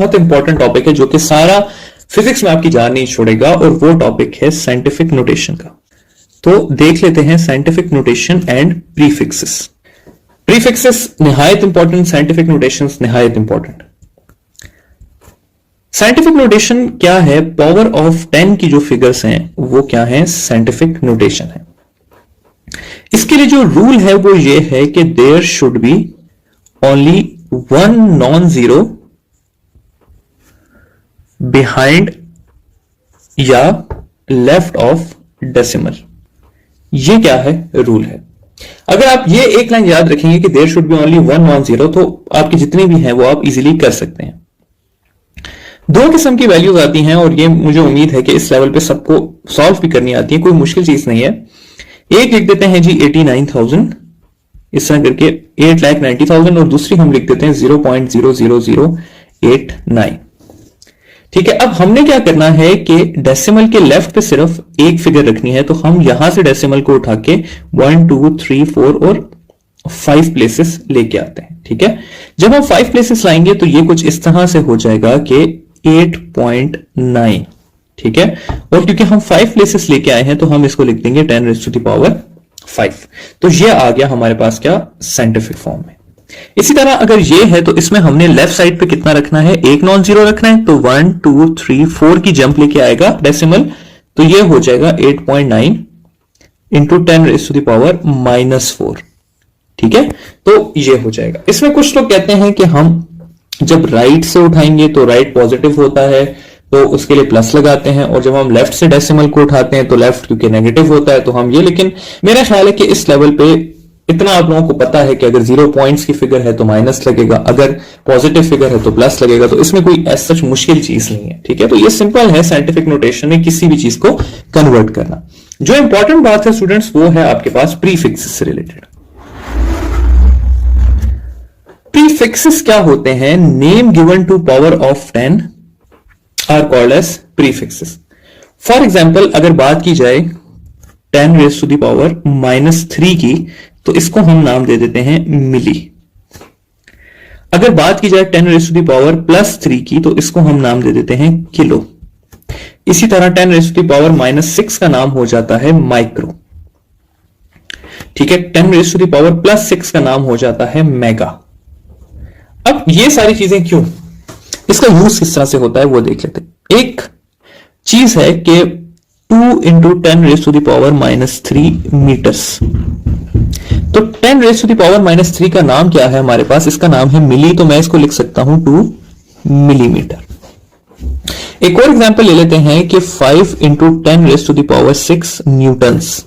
बहुत important topic है जो कि सारा फिजिक्स में आपकी जान नहीं छोड़ेगा, और वो टॉपिक है साइंटिफिक नोटेशन का। तो देख लेते हैं scientific notation and prefixes. Prefixes निहायत इंपॉर्टेंट, साइंटिफिक नोटेशंस निहायत इंपॉर्टेंट। साइंटिफिक नोटेशन क्या है? पावर ऑफ 10 की जो फिगर्स हैं वो क्या है? साइंटिफिक नोटेशन है। इसके लिए जो रूल है वो ये है कि there should be only one non zero behind या लेफ्ट ऑफ डेसिमल। ये क्या है? रूल है। अगर आप ये एक लाइन याद रखेंगे कि there should be only one non zero, तो आपकी जितनी भी हैं वो आप इजीली कर सकते हैं। दो किस्म की वैल्यूज आती हैं, और ये मुझे उम्मीद है कि इस लेवल पे सबको सॉल्व भी करनी आती है, कोई मुश्किल चीज नहीं है। एक लिख देते हैं जी 89,000, इस तरह करके 8,90,000, और दूसरी हम लिख देते हैं 0.00089। ठीक है, अब हमने क्या करना है कि डेसिमल के लेफ्ट पे सिर्फ एक फिगर रखनी है, तो हम यहां से डेसिमल को उठा के 1 2 3 4 और 5 प्लेसेस लेके आते हैं। ठीक है, जब हम 5 प्लेसेस लाएंगे तो ये कुछ इस तरह से हो जाएगा कि 8.9। ठीक है, और क्योंकि हम 5 प्लेसेस लेके आए हैं तो हम इसको लिख देंगे 10⁵5। तो ये आ गया हमारे पास क्या? साइंटिफिक फॉर्म में। इसी तरह अगर ये है तो इसमें हमने लेफ्ट साइड पे कितना रखना है? एक नॉन जीरो रखना है, तो 1 2 3 4 की जंप लेके आएगा डेसिमल, तो ये हो जाएगा 8.9 इंटू 10⁻⁻4। ठीक है, तो ये हो जाएगा। इसमें कुछ लोग कहते हैं कि हम जब राइट से उठाएंगे तो राइट पॉजिटिव होता है, तो उसके लिए प्लस लगाते हैं, और जब हम लेफ्ट से डेसिमल को उठाते हैं तो लेफ्ट क्योंकि नेगेटिव होता है तो हम ये। लेकिन मेरा ख्याल है कि इस लेवल पे इतना आप लोगों को पता है कि अगर 0 पॉइंट्स की फिगर है तो माइनस लगेगा, अगर पॉजिटिव फिगर है तो प्लस लगेगा, तो इसमें कोई ऐसा सच मुश्किल चीज नहीं है। ठीक है, तो ये सिंपल है साइंटिफिक नोटेशन में किसी भी चीज को कन्वर्ट करना। जो इंपॉर्टेंट बात है स्टूडेंट्स वो है आपके पास प्रीफिक्सेस से रिलेटेड। प्रीफिक्सेस क्या होते हैं? Name given to power of 10 are called as prefixes. For example अगर बात की जाए 10⁻³ की, तो इसको हम नाम दे देते हैं मिली। अगर बात की जाए 10⁻³ की, तो इसको हम नाम दे देते हैं किलो। इसी तरह 10⁻⁻6 का नाम हो जाता है माइक्रो। ठीक है, 10⁻6 का नाम हो जाता है मेगा। अब ये सारी चीजें क्यों, इसका यूज किस तरह से होता है वो देख लेते हैं। एक चीज है कि 2 × 10⁻³ मीटर्स, तो 10⁻³ का नाम क्या है हमारे पास? इसका नाम है मिली, तो मैं इसको लिख सकता हूं 2 मिलीमीटर। एक और एग्जांपल ले लेते हैं कि 5 × 10⁻6 न्यूटन्स।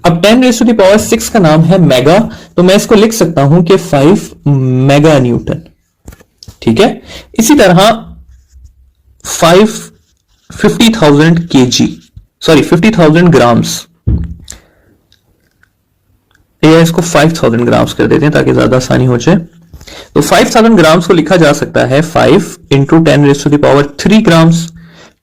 अब 10⁻6 का नाम है मेगा, तो मैं इसको लिख सकता हूं कि 5 मेगा न्यूटन। ठीक है, इसी तरह 50,000 ग्राम्स, या इसको 5,000 ग्राम्स कर देते हैं ताकि ज्यादा आसानी हो जाए। तो 5,000 ग्राम्स को लिखा जा सकता है 5 × 10⁻³ ग्राम्स।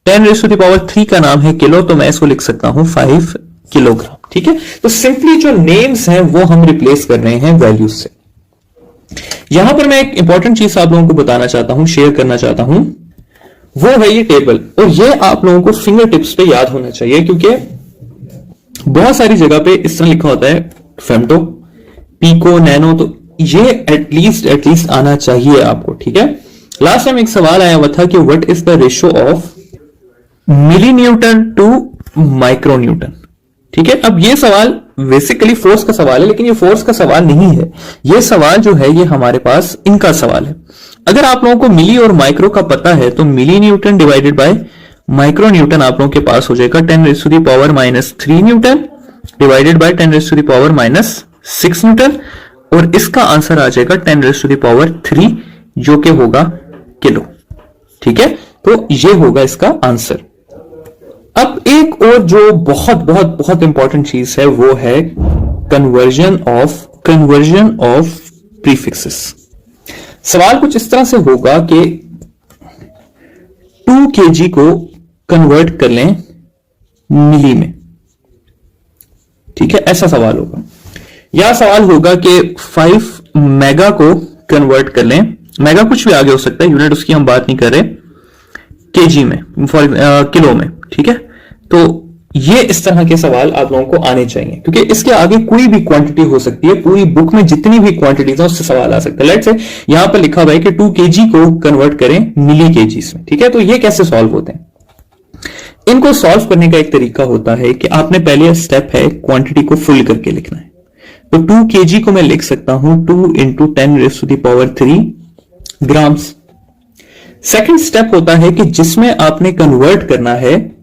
10⁻³ का नाम है किलो, तो मैं इसको लिख सकता हूं 5 किलोग्राम। ठीक है, तो सिंपली जो नेम्स हैं वो हम रिप्लेस कर रहे हैं वैल्यूज से। यहां पर मैं एक इंपॉर्टेंट चीज आप लोगों को बताना चाहता हूं, शेयर करना चाहता हूं, वो है ये टेबल। और ये आप लोगों को फिंगर टिप्स पे याद होना चाहिए, क्योंकि बहुत सारी जगह पे इस तरह लिखा होता है फेम्टो, पीको, नैनो, तो ये एटलीस्ट आना चाहिए आपको। ठीक है, लास्ट टाइम एक सवाल आया हुआ था कि what is the ratio of milli newton to micro newton. ठीक है, अब ये सवाल बेसिकली फोर्स का सवाल है, लेकिन ये फोर्स का सवाल नहीं है। ये सवाल जो है ये हमारे पास इनका सवाल है। अगर आप लोगों को मिली और माइक्रो का पता है तो milli newton divided by micro newton आप लोगों के पास हो जाएगा 10⁻³ न्यूटन डिवाइडेड बाय 10⁻⁻6 न्यूटन, और इसका आंसर आ जाएगा 10⁻³ जो कि होगा किलो। ठीक है, तो ये होगा इसका आंसर। अब एक और जो बहुत बहुत बहुत इंपॉर्टेंट चीज है वो है कन्वर्जन ऑफ प्रीफिक्सेस। सवाल कुछ इस तरह से होगा कि 2 kg को कन्वर्ट कर लें मिली में। ठीक है, ऐसा सवाल होगा। या सवाल होगा कि 5 मेगा को कन्वर्ट कर लें मेगा कुछ भी आगे हो सकता है, यूनिट उसकी हम बात नहीं कर रहे, केजी में, किलो में, ठीक है। तो ये इस तरह के सवाल आप लोगों को आने चाहिए, क्योंकि इसके आगे कोई भी क्वांटिटी हो सकती है, पूरी बुक में जितनी भी क्वांटिटीज है उससे सवाल आ सकता है। लेट्स से यहां पर लिखा हुआ है कि 2 kg को कन्वर्ट करें मिली केजीज में, ठीक है। तो ये कैसे सॉल्व होते हैं? इनको सॉल्व करने का एक तरीका होता है कि आपने पहले स्टेप है क्वांटिटी को फुल करके लिखना है। तो 2 kg को मैं लिख सकता हूं 2 × 10⁻³ ग्राम्स। सेकंड स्टेप होता है कि जिसमें आपने कन्वर्ट करना है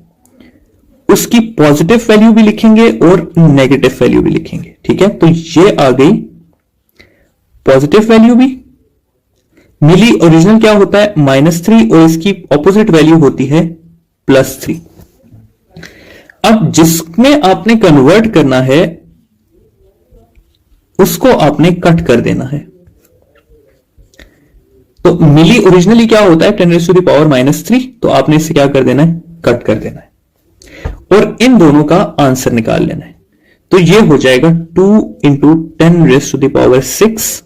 उसकी पॉजिटिव वैल्यू भी लिखेंगे और नेगेटिव वैल्यू भी लिखेंगे, ठीक है। तो ये आ गई पॉजिटिव वैल्यू भी। मिली ओरिजिनल क्या होता है? -3, और इसकी ऑपोजिट वैल्यू होती है +3। अब जिसमें आपने कन्वर्ट करना है उसको आपने कट कर देना है। तो मिली ओरिजिनली क्या होता है? 10⁻³ तो आपने इसे क्या कर देना है? कट कर देना है, और इन दोनों का आंसर निकाल लेना है। तो ये हो जाएगा 2 × 10⁻6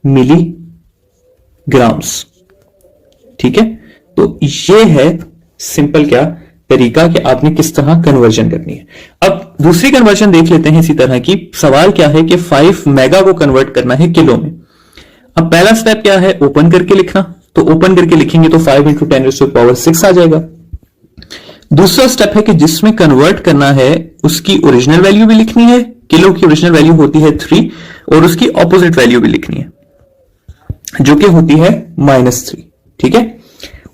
मिलीग्राम्स, ठीक है। तो ये है सिंपल क्या तरीका कि आपने किस तरह कन्वर्जन करनी है। अब दूसरी कन्वर्जन देख लेते हैं इसी तरह की। सवाल क्या है कि 5 मेगा को कन्वर्ट करना है किलो में। अब पहला स्टेप क्या है? ओपन करके लिखना। तो ओपन करके लिखेंगे तो 5 × 10⁻6 आ जाएगा। दूसरा स्टेप है कि जिसमें कन्वर्ट करना है उसकी ओरिजिनल वैल्यू भी लिखनी है। किलो की ओरिजिनल वैल्यू होती है 3, और उसकी ऑपोजिट वैल्यू भी लिखनी है जो कि होती है -3, ठीक है।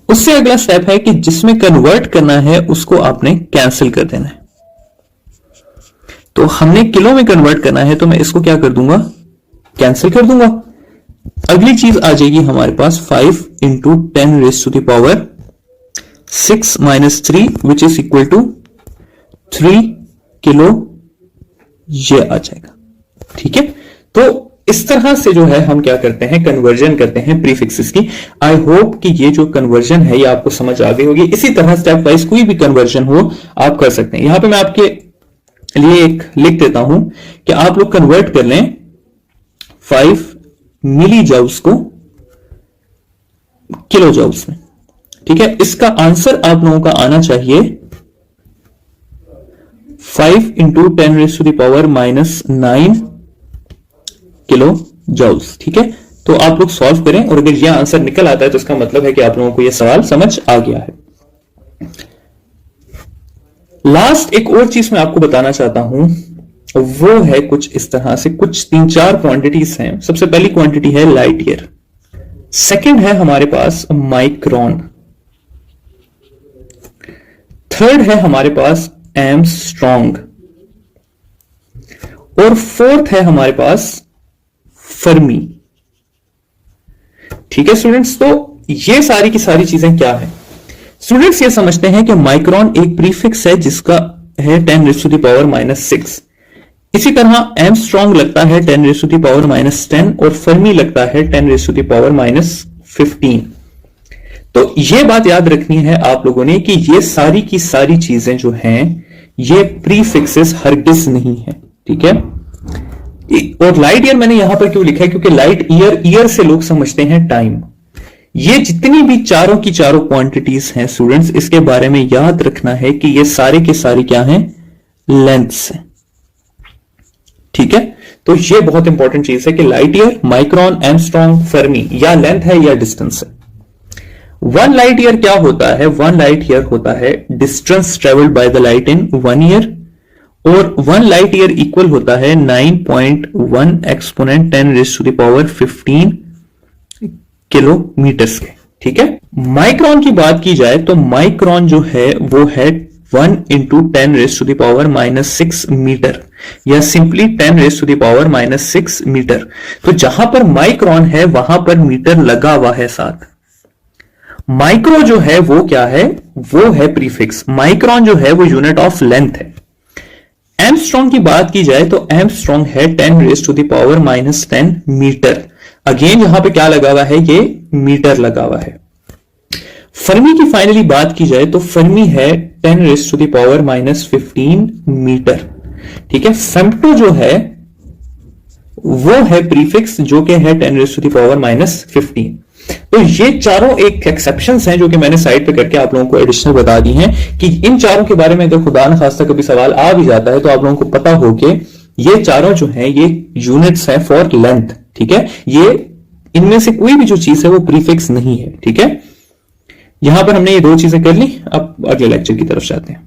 उससे अगला स्टेप है कि जिसमें कन्वर्ट करना है उसको आपने कैंसिल कर देना है। तो हमने किलो में कन्वर्ट करना है तो मैं इसको क्या कर दूंगा? कैंसिल कर दूंगा। अगली चीज आ जाएगी हमारे पास 5 × 10⁻6 - 3 which is equal to 3 kilo, ये आ जाएगा, ठीक है। तो इस तरह से जो है हम क्या करते हैं? कन्वर्जन करते हैं प्रीफिक्सेस की। आई होप कि ये जो कन्वर्जन है ये आपको समझ आ गई होगी। इसी तरह स्टेप वाइज कोई भी कन्वर्जन हो आप कर सकते हैं। यहां पे मैं आपके लिए एक लिख देता हूं कि आप लोग कन्वर्ट कर लें 5 मिली जाउल्स को किलो जाउल्स में, ठीक है। इसका आंसर आप लोगों का आना चाहिए 5 × 10⁻9 किलो जाउल्स, ठीक है। तो आप लोग सॉल्व करें, और अगर यह आंसर निकल आता है तो इसका मतलब है कि आप लोगों को यह सवाल समझ आ गया है। लास्ट एक और चीज मैं आपको बताना चाहता हूं, वो है कुछ इस तरह से, कुछ 3-4 क्वांटिटीज हैं। सबसे पहली क्वांटिटी है लाइट ईयर, सेकंड है हमारे पास माइक्रोन, थर्ड है हमारे पास एमस्ट्रॉन्ग, और फोर्थ है हमारे पास फर्मी, ठीक है स्टूडेंट्स। तो ये सारी की सारी चीजें क्या है? स्टूडेंट्स ये समझते हैं कि माइक्रोन एक प्रीफिक्स है जिसका है 10⁻6। इसी तरह एमस्ट्रॉन्ग लगता है 10⁻10 और फर्मी लगता है 10⁻15। तो ये बात याद रखनी है आप लोगों ने कि ये सारी की सारी चीजें जो हैं ये प्रीफिक्सेस हरगिज नहीं है, ठीक है। और लाइट ईयर मैंने यहां पर क्यों लिखा है? क्योंकि लाइट ईयर से लोग समझते हैं टाइम। ये जितनी भी चारों की चारों क्वांटिटीज हैं स्टूडेंट्स, इसके बारे में याद रखना है कि ये सारे के सारे क्या हैं? लेंथ्स हैं, ठीक है। तो ये बहुत इंपॉर्टेंट चीज है कि light year, micron, Armstrong, Fermi या लेंथ है या डिस्टेंस है। 1 लाइट ईयर क्या होता है? 1 लाइट ईयर होता है distance travelled by the light in 1 year, और 1 लाइट ईयर इक्वल होता है 9.1 एक्सपोनेंट 10⁻15 किलोमीटर्स के, ठीक है। माइक्रोन की बात की जाए तो माइक्रोन जो है वो है 1 × 10⁻6 मीटर, या सिंपली 10⁻6 मीटर। तो जहां पर माइक्रोन है वहां पर मीटर लगा हुआ है साथ। माइक्रो जो है वो क्या है? वो है प्रीफिक्स। माइक्रोन जो है वो यूनिट ऑफ लेंथ है। एमस्ट्रॉन्ग की बात की जाए तो एमस्ट्रॉन्ग है 10⁻10 मीटर। अगेन यहां पे क्या लगा हुआ है? ये मीटर लगा हुआ है। फर्मी की फाइनली बात की जाए तो फर्मी है 10⁻15 मीटर, ठीक है। फेम्टो जो है वो है प्रीफिक्स जो कि है 10⁻15। तो ये चारों एक एक्सेप्शंस हैं जो कि मैंने साइड पे करके आप लोगों को एडिशनल बता दी हैं कि इन चारों के बारे में अगर खुदा न खास्ता कभी सवाल आ भी जाता है तो आप लोगों को पता हो कि ये चारों जो हैं ये यूनिट्स हैं फॉर लेंथ, ठीक है। ये इनमें से कोई भी जो चीज है वो प्रीफिक्स नहीं है, ठीक है। यहां पर हमने ये दो चीजें कर ली, अब अगले लेक्चर की तरफ जाते हैं।